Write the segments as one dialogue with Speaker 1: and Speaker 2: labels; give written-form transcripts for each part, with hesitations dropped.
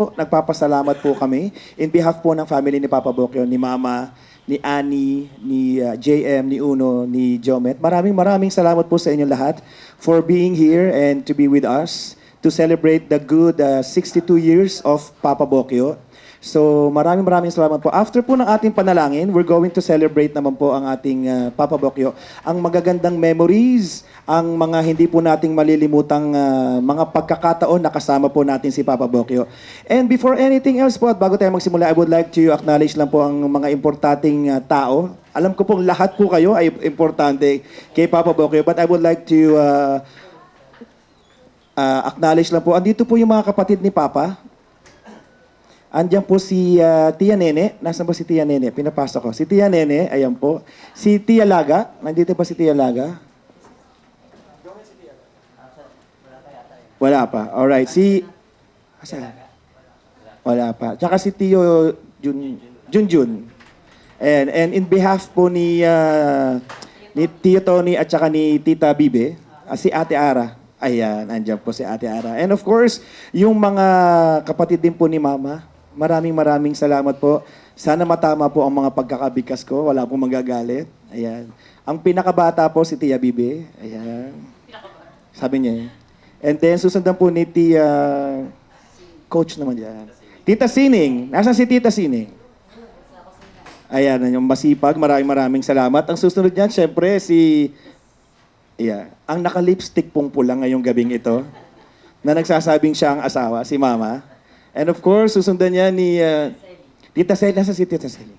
Speaker 1: Nagpapasalamat po kami in behalf po ng family ni Papa Bokyo, ni Mama, ni Annie, ni JM, ni Uno, ni Jomet. Maraming salamat po sa inyong lahat for being here and to be with us to celebrate the good 62 years of Papa Bokyo. So maraming salamat po. After po ng ating panalangin, we're going to celebrate naman po ang ating Papa Bokyo. Ang magagandang memories, ang mga hindi po nating malilimutang mga pagkakataon na kasama po natin si Papa Bokyo. And before anything else po, at bago tayo magsimula, I would like to acknowledge lang po ang mga importanteng tao. Alam ko pong lahat po kayo ay importante kay Papa Bokyo, but I would like to acknowledge lang po. Andito po yung mga kapatid ni Papa. Andiyan po si Tia Nene. Nasaan po si Tia Nene? Pinapasok ko. Si Tia Nene, ayan po. Si Tia Laga. Nandito pa si Tia Laga? Wala pa. Alright. Si... Asa? Wala pa. Tsaka si Tio Junjun. And in behalf po ni Tio Tony at tsaka ni Tita Bibe, si Ate Ara. Ayan, andyan po si Ate Ara. And of course, yung mga kapatid din po ni Mama, maraming salamat po. Sana matama po ang mga pagkakabikas ko. Wala pong magagalit. Ayan. Ang pinakabata po si Tia Bibe. Ayan. Sabi niya. And then, susundan po ni Tia... Coach naman yan. Tita Sining. Nasaan si Tita Sining? Ayan, yung masipag. Maraming salamat. Ang susunod niyan, syempre, si... Yeah. Ang naka-lipstick pong pula ngayong gabing ito, na nagsasabing siya ang asawa, si Mama. And of course, susundan niya ni Tita Sel. Nasa si Tita Sel?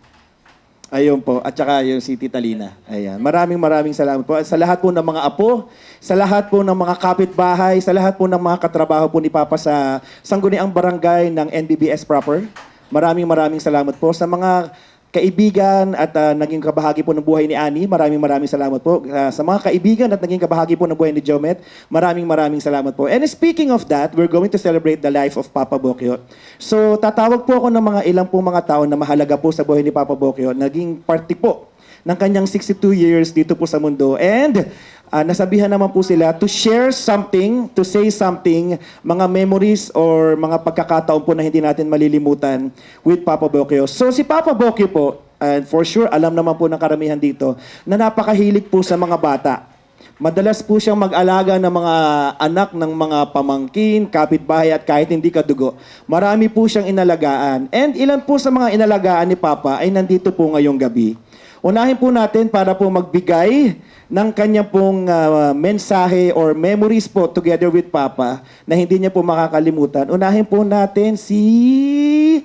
Speaker 1: Ayun po. At saka yung si Tita Lina. Ayan. Maraming salamat po. Sa lahat po ng mga apo, sa lahat po ng mga kapitbahay, sa lahat po ng mga katrabaho po ni Papa sa Sangguniang Barangay ng NBBS proper. Maraming salamat po. Sa mga kaibigan at naging kabahagi po ng buhay ni Annie, maraming salamat po. Sa mga kaibigan at naging kabahagi po ng buhay ni Jomet, maraming salamat po. And speaking of that, we're going to celebrate the life of Papa Bokyo. So, tatawag po ako ng mga ilang po mga tao na mahalaga po sa buhay ni Papa Bokyo, naging party po ng kanyang 62 years dito po sa mundo. And nasabihan naman po sila to share something, to say something, mga memories or mga pagkakataon po na hindi natin malilimutan with Papa Bokyo. So si Papa Bokyo po, and for sure, alam naman po ng karamihan dito, na napakahilig po sa mga bata. Madalas po siyang mag-alaga ng mga anak ng mga pamangkin, kapitbahay at kahit hindi kadugo. Marami po siyang inalagaan. And ilan po sa mga inalagaan ni Papa ay nandito po ngayong gabi. Unahin po natin para po magbigay ng kanya pong mensahe or memories po together with Papa na hindi niya po makakalimutan. Unahin po natin si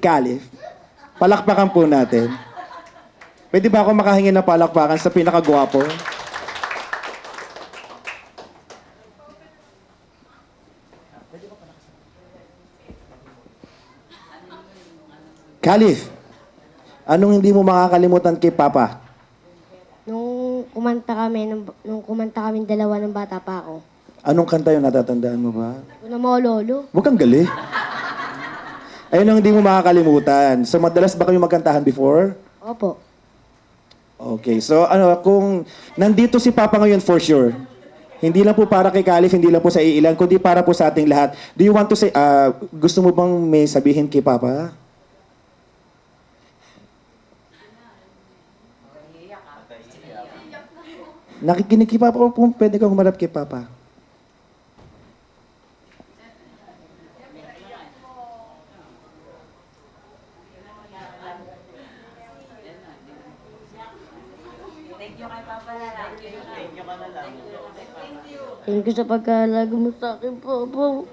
Speaker 1: Caliph. Palakpakan po natin. Pwede ba ako makahingi ng palakpakan sa pinakagwapo? Caliph, anong hindi mo makakalimutan kay Papa?
Speaker 2: Nung kumanta kami dalawa ng bata pa ako.
Speaker 1: Anong kanta yung natatandaan mo ba?
Speaker 2: Una mo, lolo.
Speaker 1: Huwag kang gali. Ayun ang hindi mo makakalimutan. So, madalas ba kayo magkantahan before?
Speaker 2: Opo.
Speaker 1: Okay. So, kung nandito si Papa ngayon for sure, hindi lang po para kay Caliph, hindi lang po sa iilan, kundi para po sa ating lahat. Do you want to say, gusto mo bang may sabihin kay Papa? Nakikinig kay Papa o pwede kang humarap kay Papa?
Speaker 2: Thank you sa pagkalaga mo sa akin, Papa.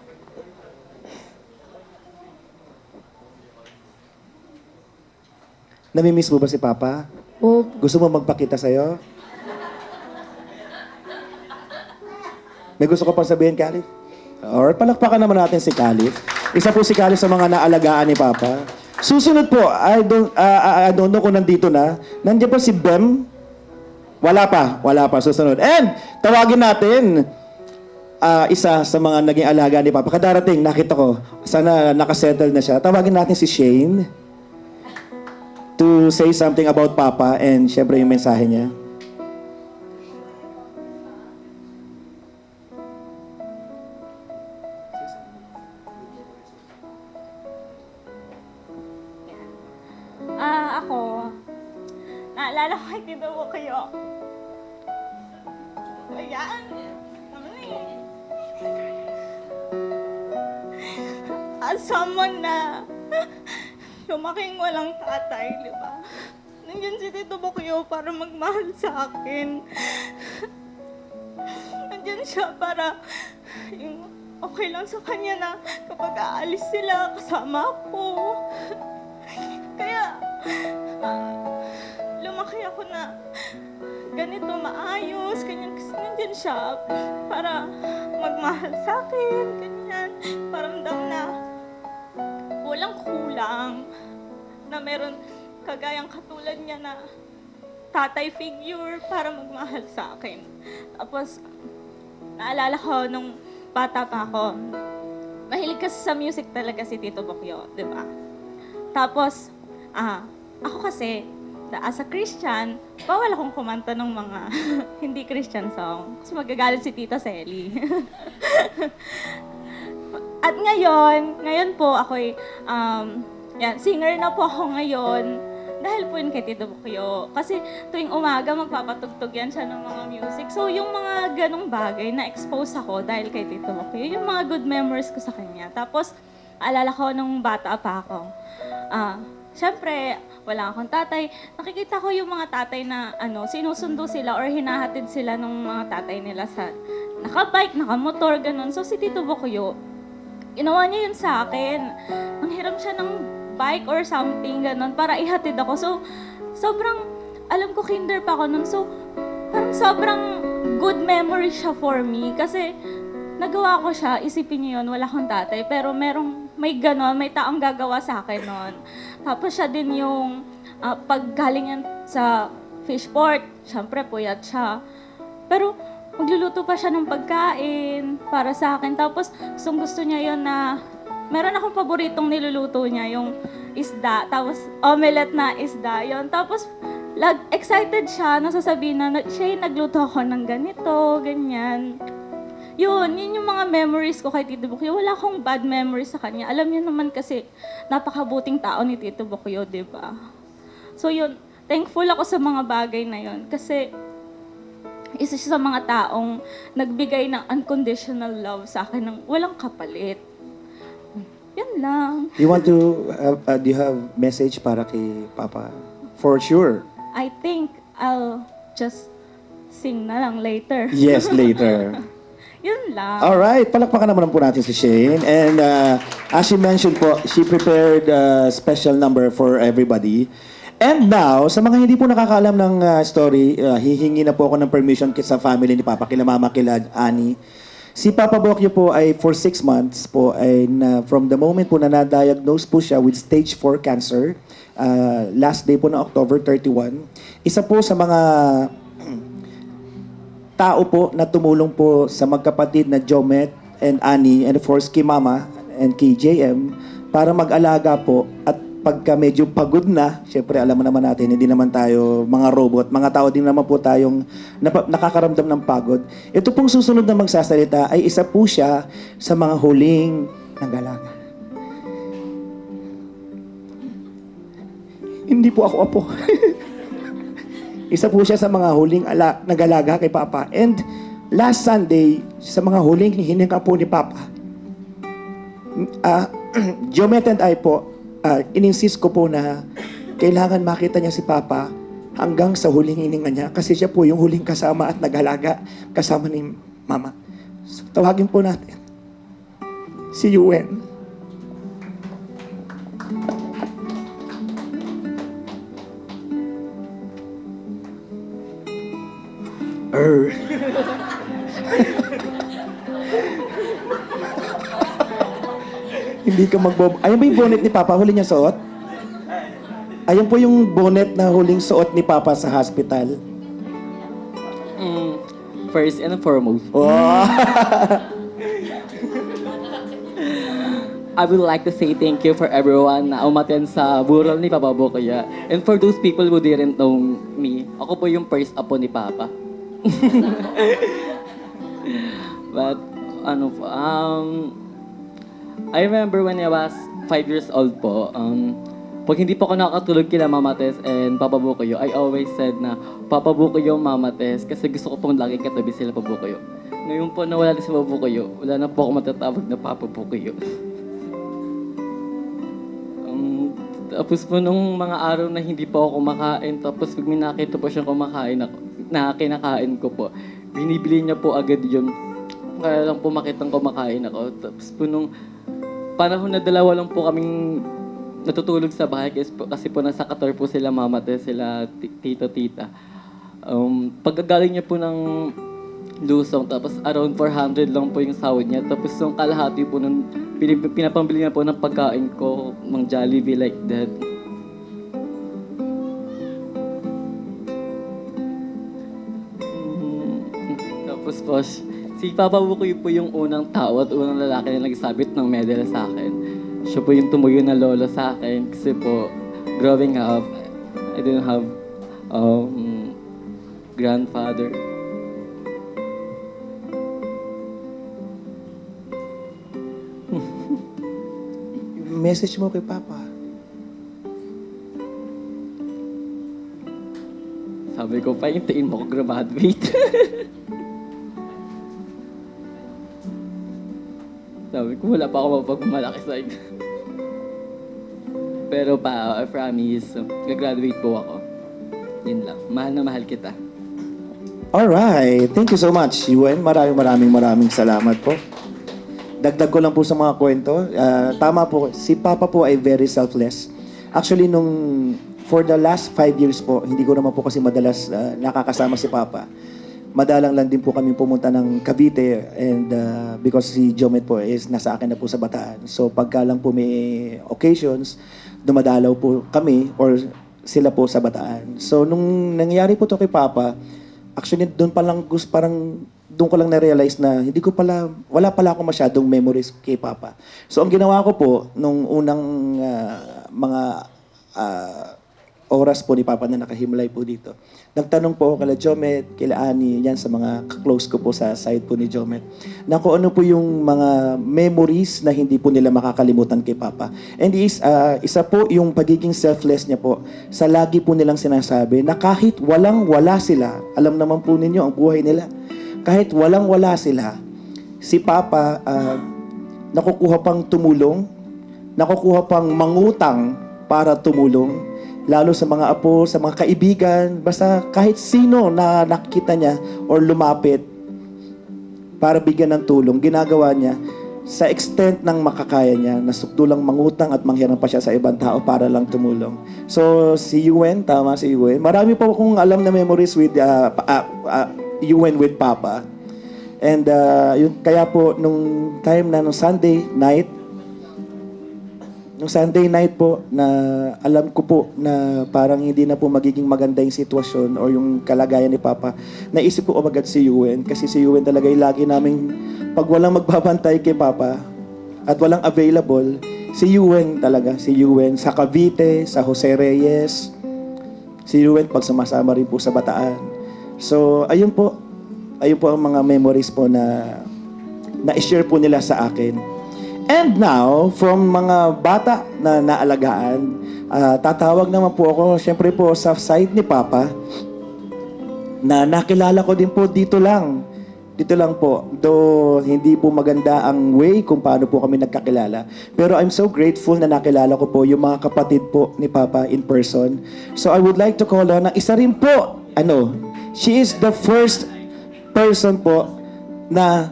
Speaker 1: Namimiss mo ba si Papa?
Speaker 2: Opo.
Speaker 1: Gusto mo magpakita sa'yo? May gusto ko pang sabihin, Caliph? Or palakpakan naman natin si Caliph. Isa po si Caliph sa mga naalagaan ni Papa. Susunod po, I don't know kung nandito na. Nandiyan po si Bem. Wala pa. Susunod. And tawagin natin isa sa mga naging alaga ni Papa. Kadarating, nakita ko. Sana nakasettle na siya. Tawagin natin si Shane to say something about Papa and syempre yung mensahe niya.
Speaker 3: naalala ko kay Tito Bukyo. Ayan. Ano eh. As someone na lumaking walang tatay, di ba? Nandiyan si Tito Bukyo para magmahal sa akin. Nandiyan siya para yung okay lang sa kanya na kapag aalis sila, kasama ako. Kaya, lumaki ako na ganito maayos, ganyan, kasi nandiyan siya para magmahal sa akin, ganyan. Paramdam na walang kulang, na meron kagayang katulad niya na tatay figure para magmahal sa akin. Tapos, naalala ko nung bata pa ako, mahilig kasi sa music talaga si Tito Bukyo, di ba? Tapos, ako kasi, as a Christian, bawal akong kumanta ng mga hindi Christian song. Kasi magagalit si Tita Selly. At ngayon po ako'y, singer na po ako ngayon. Dahil po yun kay Tito Bukyo. Kasi tuwing umaga, magpapatugtog yan siya ng mga music. So, yung mga ganong bagay, na-expose ako dahil kay Tito Bukyo. Yung mga good memories ko sa kanya. Tapos, alala ko nung bata pa ako. Siyempre, wala akong tatay. Nakikita ko yung mga tatay na sinusundo sila or hinahatid sila ng mga tatay nila sa nakabike, nakamotor, ganun. So, si Tito Bukyo, ginawa niya yun sa akin. Nanghiram siya ng bike or something, ganun, para ihatid ako. So, sobrang, alam ko, kinder pa ako nun. So, parang sobrang good memory siya for me. Kasi, nagawa ko siya, isipin niyo yun, wala akong tatay. Pero may ganon, may taong gagawa sa akin nun. Tapos siya din yung, paggaling yan sa fishport, syempre, puyat siya. Pero, magluluto pa siya ng pagkain para sa akin. Tapos, gusto niya yun na, meron akong paboritong niluluto niya, yung isda, tapos omelette na isda, yon. Tapos, excited siya, nasasabihin na siya yung nagluto ako ng ganito, ganyan. Yun yung mga memories ko kay Tito Bukyo. Wala akong bad memories sa kanya. Alam niyo naman kasi, napakabuting tao ni Tito Bukyo, di ba? So yun, thankful ako sa mga bagay na yun. Kasi, isa siya sa mga taong nagbigay ng unconditional love sa akin ng walang kapalit. Yan lang.
Speaker 1: You want to, do you have message para kay Papa? For sure.
Speaker 3: I think I'll just sing na lang later.
Speaker 1: Yes, later.
Speaker 3: Yun lang.
Speaker 1: Alright, palakpakan naman po natin si Shane. And as she mentioned po, she prepared a special number for everybody. And now, sa mga hindi po nakakaalam ng story, hihingi na po ako ng permission sa family ni Papa, kila Mama, kila Annie. Si Papa Bukyo po ay for 6 months po, ay from the moment po na na-diagnose po siya with stage 4 cancer, last day po na October 31, isa po sa mga tao po na tumulong po sa magkapatid na Jomet and Annie, and of course kay Mama and kay JM, para mag-alaga po. At pagka medyo pagod na, syempre alam mo naman natin, hindi naman tayo mga robot, mga tao din naman po tayong nakakaramdam ng pagod. Ito pong susunod na magsasalita ay isa po siya sa mga huling nag-alaga. Hindi po ako apo. Isa po siya sa mga huling nag-alaga kay Papa. And last Sunday, sa mga huling hininga po ni Papa, Jomet and I po, in-insist ko po na kailangan makita niya si Papa hanggang sa huling hininga niya kasi siya po yung huling kasama at nag-alaga kasama ni Mama. So, tawagin po natin si Yuen. Hindi ka Ayun ba yung bonnet ni Papa, huli niya suot? Ayun po yung bonnet na huling suot ni Papa sa hospital.
Speaker 4: First and foremost,
Speaker 1: Oh.
Speaker 4: I would like to say thank you for everyone na umaten sa burol ni Papa Bukyo. And for those people who didn't know me, ako po yung first apo ni Papa. But, I remember when I was 5 years old po, pag hindi po ako nakakatulog kila Mama Tess and Papa Bukoyo, I always said na Papa Bukoyo, Mama Tess, kasi gusto ko pong laging katabi sila Papa Bukoyo. Ngayon po na wala na si Papa Bukoyo, wala na po ako matatawag na Papa Bukoyo. Tapos po nung mga araw na hindi po ako kumakain, tapos pag may nakita po siyang kumakain ako, na kinakain ko po, binibili niya po agad yun. Kaya lang po makitang kumakain ako. Tapos po nung panahon na dalawa lang po kaming natutulog sa bahay kasi po nasa Qatar po sila Mama Tess, sila tito, tita. Pagkagaling niya po ng Lusong, tapos around 400 lang po yung sahod niya. Tapos yung kalahati po nun, pinapambili niya po ng pagkain ko, ng Jollibee like that. Tapos po, si Papa Bukoy po yung unang tao at unang lalaki na nagsabit ng medal sa akin. Siya po yung tumuyo na lolo sa akin kasi po, growing up, I didn't have grandfather.
Speaker 1: Message mo kay Papa.
Speaker 4: Sabi ko pa, hintayin mo ko graduate. Sabi ko, wala pa ako mapagmalaki sa inyo. Pero pa, I promise, gagraduate po ako. Yun lang. Mahal na mahal kita.
Speaker 1: Alright. Thank you so much, Yuen. Maraming salamat po. Dagdag ko lang po sa mga kwento. Tama po, si Papa po ay very selfless. Actually, for the last 5 years po, hindi ko naman po kasi madalas nakakasama si Papa. Madalang lang din po kami pumunta ng Cavite and because si Jomet po is nasa akin na po sa Bataan. So pagka lang po may occasions, dumadalaw po kami or sila po sa Bataan. So nung nangyari po to kay Papa, actually doon pa lang parang doon ko lang na-realize na wala pala ako masyadong memories kay Papa. So ang ginawa ko po nung unang mga oras po ni Papa na nakahimlay po dito, nagtanong po ako kila Jomet, kila Ani, yan sa mga close ko po sa side po ni Jomet, na kung ano po yung mga memories na hindi po nila makakalimutan kay Papa. And isa po yung pagiging selfless niya po, sa lagi po nilang sinasabi na kahit walang-wala sila, alam naman po ninyo ang buhay nila, kahit walang-wala sila, si Papa nakukuha pang tumulong, nakukuha pang mangutang para tumulong, lalo sa mga apo, sa mga kaibigan, basta kahit sino na nakita niya or lumapit para bigyan ng tulong, ginagawa niya sa extent ng makakaya niya, nasukdo lang mangutang at manghiram pa siya sa ibang tao para lang tumulong. So, si Yuen, tama si Yuen. Marami po akong alam na memories with Yuen with Papa. And yun, kaya po, nung time na nung Sunday night po, na alam ko po na parang hindi na po magiging maganda yung sitwasyon or yung kalagayan ni Papa, naisip ko agad si Yuen, kasi si Yuen talaga yung lagi namin, pag walang magbabantay kay Papa at walang available, si Yuen talaga, si Yuen sa Cavite, sa Jose Reyes, si Yuen pag sumasama rin po sa Bataan. So, ayun po ang mga memories po na na-share po nila sa akin. And now, from mga bata na naalagaan, tatawag naman po ako, syempre po, sa side ni Papa, na nakilala ko din po dito lang po. Though hindi po maganda ang way kung paano po kami nagkakilala. Pero I'm so grateful na nakilala ko po yung mga kapatid po ni Papa in person. So I would like to call on, isa rin po, she is the first person po na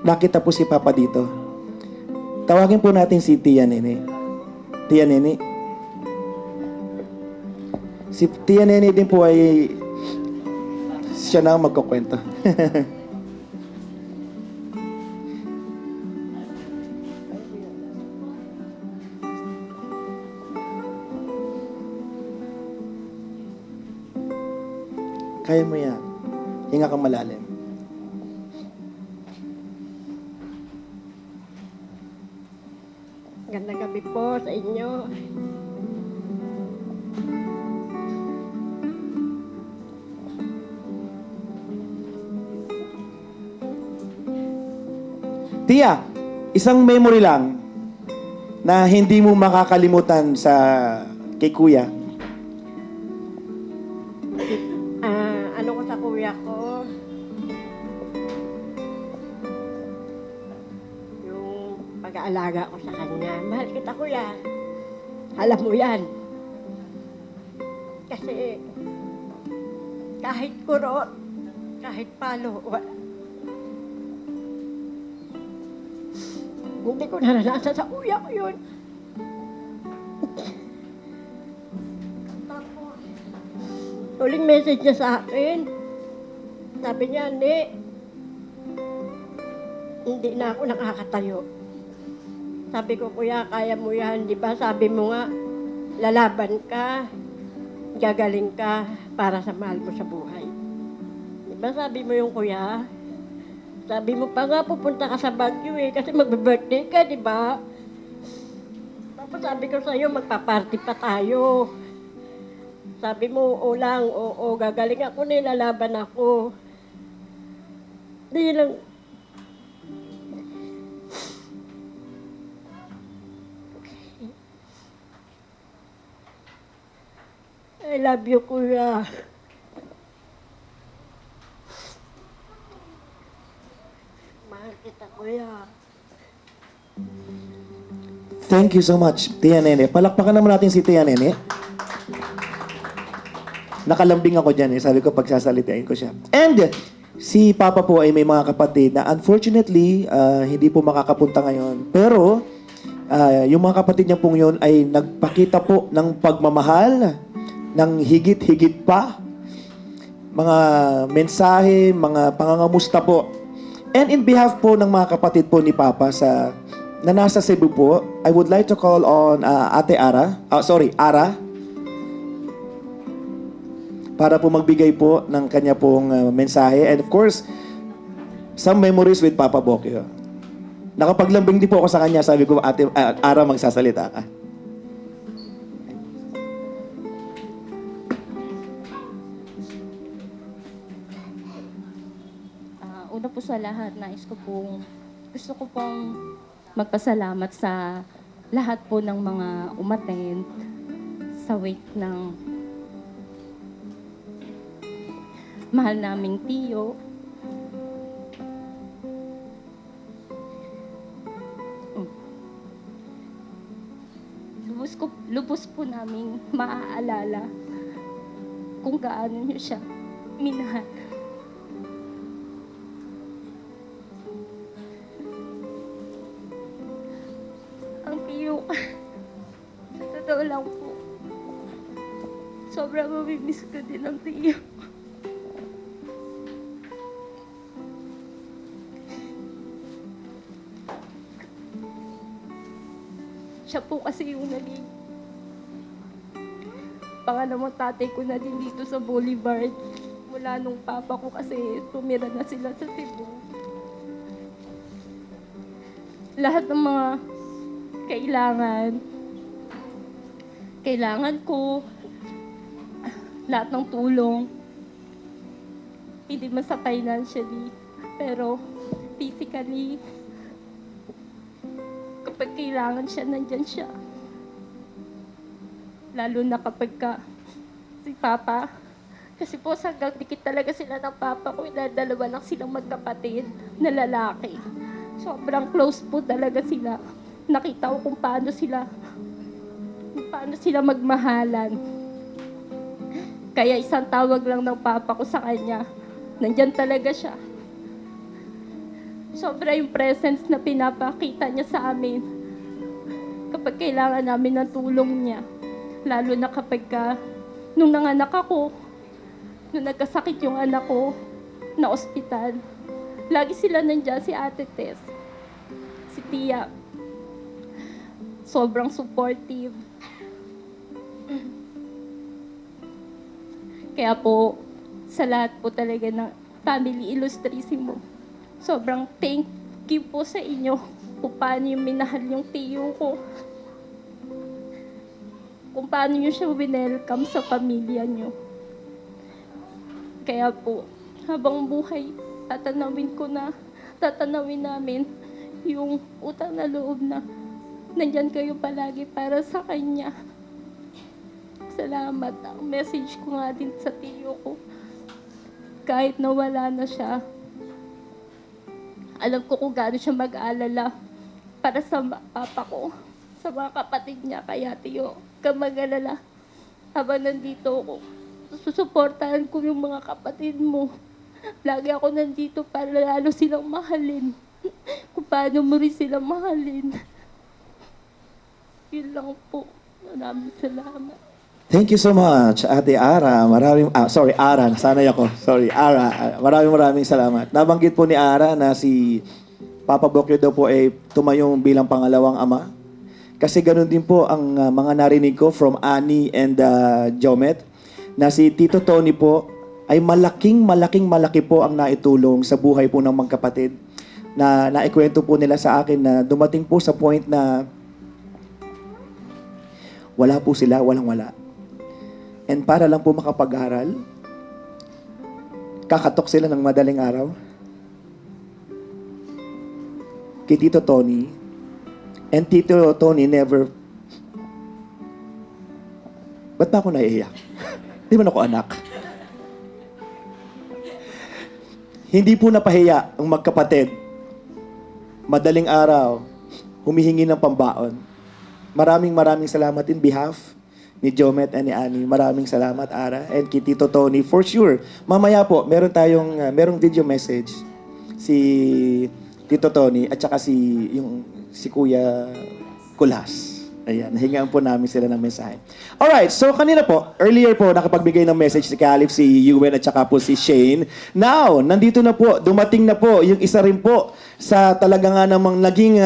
Speaker 1: nakita po si Papa dito. Tawagin po natin si Tia Nene. Tia Nene. Si Tia Nene din po ay siya na ang magkukwento. Kaya mo yan. Hinga kang malalim.
Speaker 2: Gandang gabi po sa inyo.
Speaker 1: Tia, isang memory lang. na hindi mo makakalimutan sa kay kuya?
Speaker 5: Ano ko sa kuya ko, yung pag-aalaga ko sa kanya. Mahal kita, kuya. Alam mo yan. Kasi kahit kurot, kahit palo, hindi ko naranasan sa kuya ko yun. Tapos, huling message niya sa akin, sabi niya, hindi na ako nakakatayo. Sabi ko, kuya, kaya mo yan, di ba? Sabi mo nga, lalaban ka, gagaling ka para sa mahal mo sa buhay. Di ba sabi mo yung kuya? Sabi mo pa nga, pupunta ka sa Baguio kasi magbe-birthday ka, di ba? Tapos sabi ko sa'yo, magpa-party pa tayo. Sabi mo, oo lang, oo, gagaling ako, nilalaban ako. Di lang. I love you, kuya. Mahal kita, kuya.
Speaker 1: Thank you so much, Tia Nene. Palakpakan naman natin si Tia Nene. Nakalambing ako dyan sabi ko pagsasalitain ko siya. And si Papa po ay may mga kapatid na unfortunately, hindi po makakapunta ngayon. Pero, yung mga kapatid niya pong yun ay nagpakita po ng pagmamahal, ng higit-higit pa, mga mensahe, mga pangangamusta po. And in behalf po ng mga kapatid po ni Papa na nasa Cebu po, I would like to call on Ate Ara, Ara, para po magbigay po ng kanya pong mensahe. And of course, some memories with Papa Bokyo. Nakapaglambing din po ako sa kanya, sabi ko, Ate Ara, magsasalita ka.
Speaker 3: Una po sa lahat, gusto ko pong magpasalamat sa lahat po ng mga umattend sa wake ng mahal naming tiyo. Lubos po naming maaalala kung gaano niyo siya minahal. Ang tiyo, sa totoo lang po, sobrang mamimiss ko din ang tiyo. Siya po kasi yung naging pangalamang tatay ko na din dito sa Boulevard. Mula nung papa ko kasi tumira na sila sa Cebu. Lahat ng mga kailangan ko, lahat ng tulong, hindi man sa financially, pero physically, kapag kailangan siya, nandyan siya. Lalo na kapag si Papa, kasi po hanggang dikit talaga sila ng Papa ko, dalawa lang silang magkapatid na lalaki. Sobrang close po talaga sila. Nakita ko kung paano sila magmahalan. Kaya isang tawag lang ng Papa ko sa kanya, nandyan talaga siya. Sobra yung presence na pinapakita niya sa amin kapag kailangan namin ng tulong niya. Lalo na kapag nung nanganak ako, nung nagkasakit yung anak ko na ospital, lagi sila nandiyan, si Ate Tess, si Tia. Sobrang supportive. Kaya po, sa lahat po talaga ng family Illustrissimo, sobrang thank you po sa inyo kung paano yung minahal yung tiyo ko. Kung paano nyo siya winelcome sa pamilya nyo. Kaya po, habang buhay, tatanawin namin yung utang na loob na
Speaker 6: nandyan kayo palagi para sa kanya. Salamat. Ang message ko nga din sa tiyo ko, kahit nawala na siya, alam ko kung gaano siya mag-aalala para sa papa ko, sa mga kapatid niya. Kaya tiyo, ka mag-alala. Habang nandito ako, susuportahan ko yung mga kapatid mo. Lagi ako nandito para lalo silang mahalin. Kung paano mo rin silang mahalin. Yun lang po. Maraming salamat.
Speaker 1: Thank you so much, Ate Ara. Ara. Sanay ako. Sorry, Ara. Maraming salamat. Nabanggit po ni Ara na si Papa Bokyo daw po ay tumayong bilang pangalawang ama. Kasi ganun din po ang mga narinig ko from Annie and Jomet na si Tito Tony po ay malaki po ang naitulong sa buhay po ng magkapatid. Na naikwento po nila sa akin na dumating po sa point na wala po sila, walang-wala. And para lang po makapag-aral, kakatok sila ng madaling araw kay Tito Tony. And Tito Tony never... Ba't ba ako naiiyak? Di ba ako anak? Hindi po napahiya ang magkapatid. Madaling araw, humihingi ng pambaon. Maraming salamat in behalf ni Jomet and ni Annie. Maraming salamat, Ara. And kay Tito Tony, for sure. Mamaya po, merong video message si Tito Tony at saka si Kuya Kulas. Ayan, nahingaan po namin sila ng mensahe. Alright, so kanina po, earlier po, nakapagbigay ng message si Caliph, si Ewan at saka po si Shane. Now, nandito na po, dumating na po yung isa rin po sa talaga nga namang naging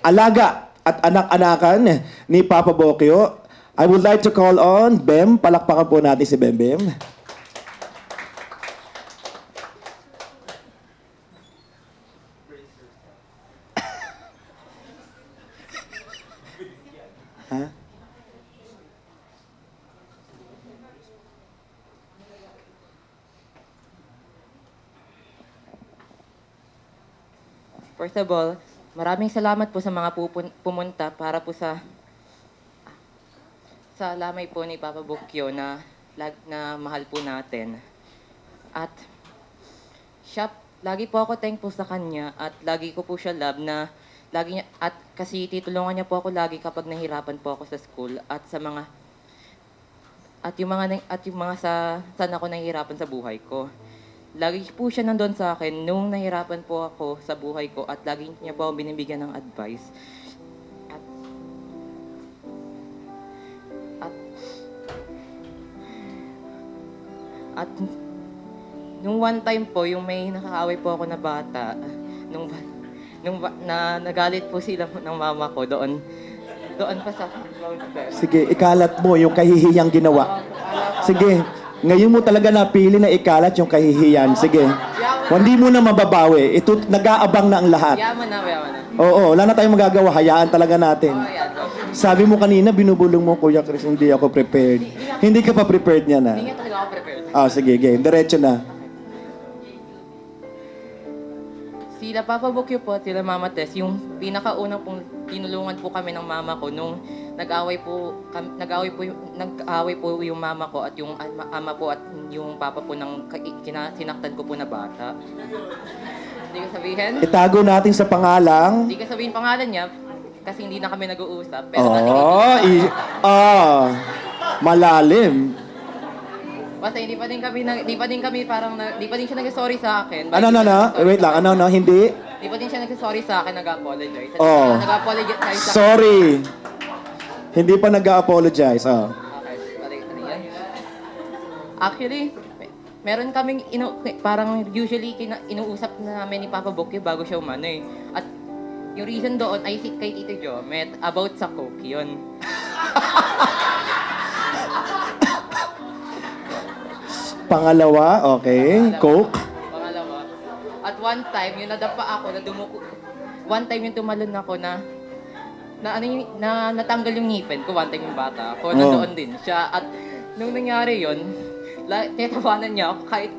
Speaker 1: alaga at anak-anakan ni Papa Bokyo. I would like to call on Bem. Palakpakan po natin si Bem Bem. Ha?
Speaker 7: First of all, maraming salamat po sa mga pumunta para po sa lamay po ni Papa Bokyo na mahal po natin. At lagi po ako thankful sa kanya at lagi ko po siya love na lagi niya, at kasi titulungan niya po ako lagi kapag nahirapan po ako sa school at yung mga saan ako nahihirapan sa buhay ko. Lagi po siya nandun sa akin nung nahirapan po ako sa buhay ko at lagi niya po ako binibigyan ng advice. At nung one time po, yung may nakakaaway po ako na bata, na nagalit po sila ng mama ko doon pa sa
Speaker 1: Sige, ikalat mo yung kahihiyang ginawa. Sige, ngayon mo talaga napili na ikalat yung kahihiyan. Sige. Hindi mo na mababawi. Ito, nag-aabang na ang lahat.
Speaker 7: yaman na.
Speaker 1: Oo, wala na tayong magagawa. Hayaan talaga natin. Sabi mo kanina, binubulong mo, Kuya Chris, hindi ako prepared. Hindi ka pa prepared niya na.
Speaker 7: Hindi nga talaga ako prepared.
Speaker 1: Sige, game. Diretso na.
Speaker 7: Sila Papa Bokyo po at sila Mama Tess, yung pinakaunang pong tinulungan po kami ng mama ko nung nag-away po yung mama ko at yung ama po at yung papa po ng sinaktan ko po na bata. Hindi ko sabihin?
Speaker 1: Itago natin sa pangalang.
Speaker 7: Hindi ko sabihin pangalan niya kasi hindi na kami nag-uusap. Pero
Speaker 1: Malalim.
Speaker 7: basta hindi pa din siya nag-sorry sa akin.
Speaker 1: Ano? Wait lang. Ano? Hindi?
Speaker 7: Hindi pa din siya nag-sorry sa akin, nag-apologize. Nag-apologize sa
Speaker 1: Sorry. Hindi pa nag-apologize.
Speaker 7: Okay, ano yan? Actually, meron kaming parang usually inuusap namin ni Papa Bokyo bago siya umano eh. At yung reason doon ay kay Tito Jomet about sa coke yun.
Speaker 1: Pangalawa, okay. Coke.
Speaker 7: Pangalawa. At one time, yung nadapa ako, one time yung tumalon ako na natanggal yung ngipin ko, one time yung bata ako, nandoon din siya. At nung nangyari yun, tinatawanan niya ako kahit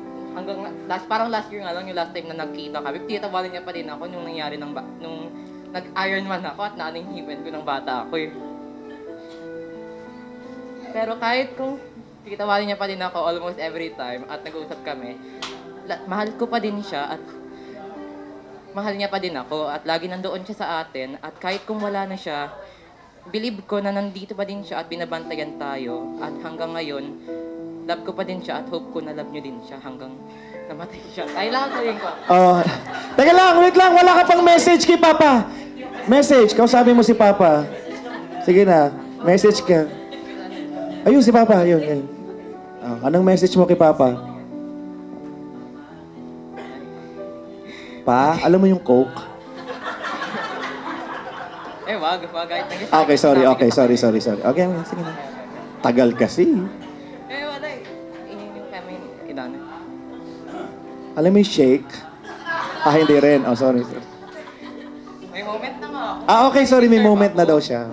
Speaker 7: parang last year nga lang yung last time na nagkita kami, tinatawanan niya pa din ako nung nangyari nung nag-Ironman ako at naningipan ko ng bata ako eh. Pero kahit kung titawarin niya pa din ako almost every time at nag-uusap kami, mahal ko pa din siya at mahal niya pa din ako at lagi nandoon siya sa atin at kahit kung wala na siya, believe ko na nandito pa din siya at binabantayan tayo at hanggang ngayon, love ko pa din siya at hope ko na love niyo din siya hanggang namatay siya. Ay lang ko yun ko.
Speaker 1: Oh, teka lang, wait lang. Wala ka pang message kay Papa. Message, kausapin mo si Papa. Sige na, message ka. Ayun, si Papa. Ayun. Oh, anong message mo kay Papa? Pa, alam mo yung Coke?
Speaker 7: Wag kahit
Speaker 1: Okay, sorry. Okay, sorry. Okay, sige na. Tagal kasi.
Speaker 7: Wala eh. Yung kami, inano.
Speaker 1: Alam mo yung shake? Hindi rin. Oh, sorry.
Speaker 7: May moment na nga ako.
Speaker 1: Okay, sorry. May moment na daw siya.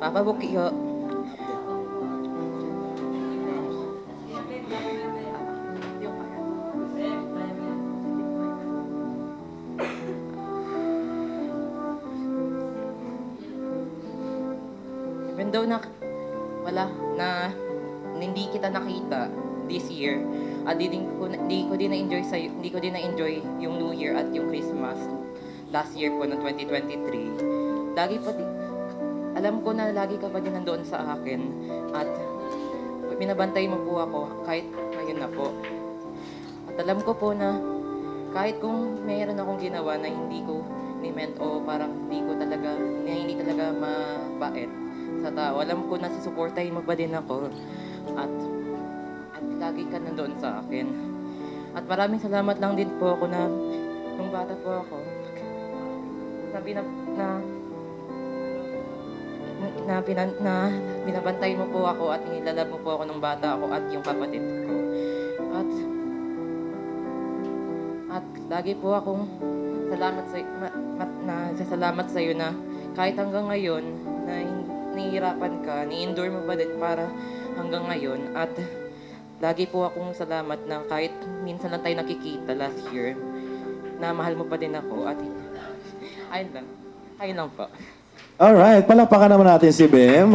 Speaker 7: Papa Bukio. Even though na hindi kita nakita this year at hindi ko din na-enjoy yung New Year at yung Christmas last year po ng 2023. Alam ko na lagi ka pa din nandoon sa akin at binabantay mo po ako kahit ngayon na po. At alam ko po na kahit kung mayroon akong ginawa na hindi ko ni-meant o parang hindi talaga mabait sa tao, alam ko na susuportahin mo pa din ako at lagi ka nandoon sa akin. At maraming salamat lang din po ako na nung bata po ako na binabantay mo po ako at nilalab mo po ako nung bata ako at yung kapatid ko. At lagi po akong salamat sa iyo na kahit hanggang ngayon na nahihirapan ka, ni-endure mo pa din para hanggang ngayon. At lagi po akong salamat na kahit minsan lang tayo nakikita last year, na mahal mo pa din ako. At ayun lang po.
Speaker 1: Alright, palakpakan naman natin si Bem.